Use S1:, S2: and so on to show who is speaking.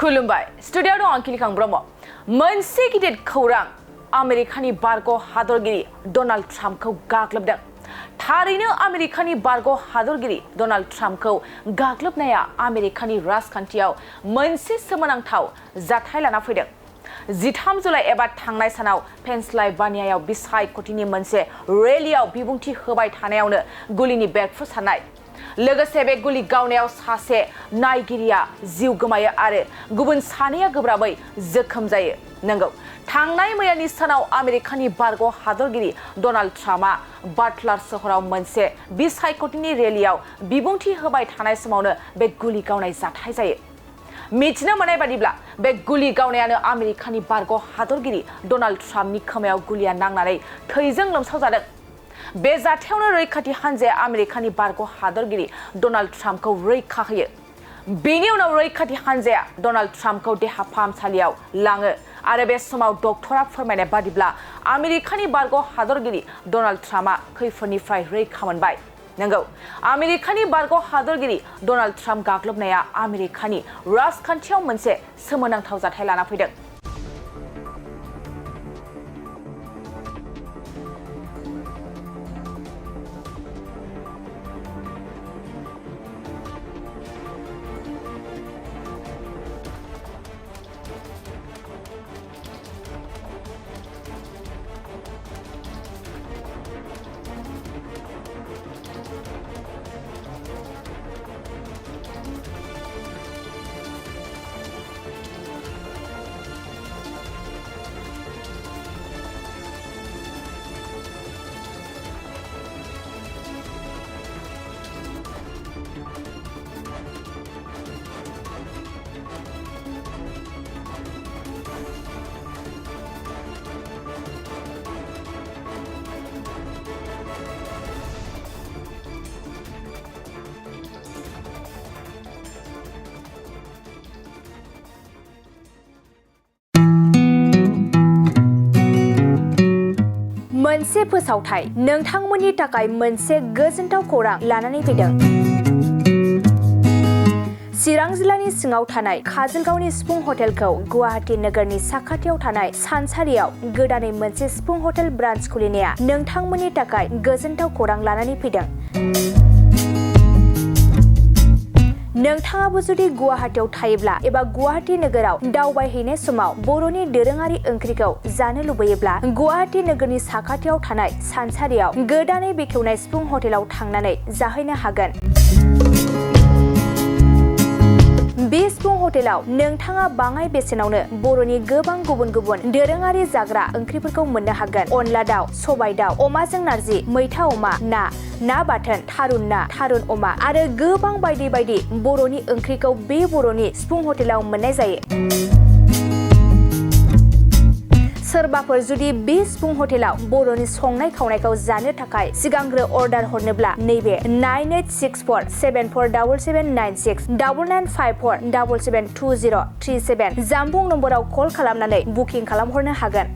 S1: खुलुमबाय स्टुडियाव दं आं किलिखां ब्रह्म मोनसे गिदिर खौरां आमेरिकानि बारग' हादरगिरि डनाल्ड ट्राम्पखौ गाग्लोबदों थारैनो आमेरिकानि बारग' हादरगिरि डनाल्ड ट्राम्पखौ गाग्लोबनाया आमेरिकानि राजखान्थियाव मोनसे सोमोनांथाव जाथाय लाना फैदों 13 जुलाइ एबा थांनाय सानाव पेनसिलभानियायाव बिसायख'थिनि मोनसे रेलियाव बिबुंथि होबाय थानायावनो गुलिनि बेरफ्रुसारनाय लोगोसे बे गुलि गावनायाव सासे नायगिरिया जिउ गोमायो आरो गुबुन सानैया गोब्राबै जोखोम जायो नंगौ थांनाय मैयानि सानाव आमेरिकानि बारग' हादरगिरि डनाल्ड ट्राम्पआ बाटलार सोहोराव मोनसे बिसायख'थिनि रेलियाव बिबुंथि होबाय थानाय समावनो बे गुलि गावनाय जाथाय जायो मिथिनो मोननाय बादिब्ला बे गुलि गावनायानो आमेरिकानि बारग' हादरगिरि डनाल्ड ट्राम्पनि खोमायाव गुलिया नांनानै थैजों लोमसावजादों बे जाथायावनो रैखाथि हान्जाया आमेरिकानि बारग' हादरगिरि डनाल्ड ट्राम्पखौ रैखा होयो बेनि उनाव रैखाथि हान्जाया डनाल्ड ट्राम्पखौ देहा फाहामसालियाव लाङो आरो बे समाव डक्टरा फोरमायनाय बादिब्ला आमेरिकानि बारग' हादरगिरि डनाल्ड ट्राम्पआ खैफोदनिफ्राय रैखा मोनबाय नंगौ आमेरिकानि बारग' हादरगिरि डनाल्ड ट्राम्प गाग्लोबनाया आमेरिकानि राजखान्थियाव मोनसे सोमोनांथाव जाथाय लाना फैदों मोनसे फोसावथाय नोंथांमोननि थाखाय मोनसे गोजोनथाव खौरां लानानै फैदों चिरां जिल्लानि सिङाव थानाय काजलगावनि सिफुं हटेलखौ गुवाहाटी नोगोरनि साखाथियाव थानाय सानसारियाव गोदानै मोनसे सिफुं हटेल ब्रान्च खुलिनाया नोंथांमोननि थाखाय गोजोनथाव खौरां लानानै फैदों नोंथाङाबो जुदि गुवाहाटीयाव थायोब्ला एबा गुवाहाटी नोगोराव दावबायहैनाय समाव बर'नि दोरोङारि ओंख्रिखौ जानो लुबैयोब्ला गुवाहाटी नोगोरनि साखाथियाव थानाय सानसारियाव गोदानै बेखेवनाय सिफुं हटेलाव थांनानै जाहैनो हागोन बे सिफुं हटेलाव नोंथाङा बाङाय बेसेनावनो बर'नि गोबां गुबुन गुबुन दोरोङारि जाग्रा ओंख्रिफोरखौ मोननो हागोन अनला दाउ सबाय दाउ अमाजों नारजि मैथा अमा ना बाथोन थारुन अमा आरो गोबां बायदि बायदि बर'नि ओंख्रिखौ बे बर'नि सिफुं हटेलाव मोननाय जायो सोरबाफोर जुदि बे सिफुं हटेलाव बर'नि संनाय खावनायखौ जानो थाखाय सिगांग्रो अर्डार हरनोब्ला नैबे 9864747796 9954772037 जामबुं नम्बराव कल खालामनानै बुकिं खालामहरनो हागोन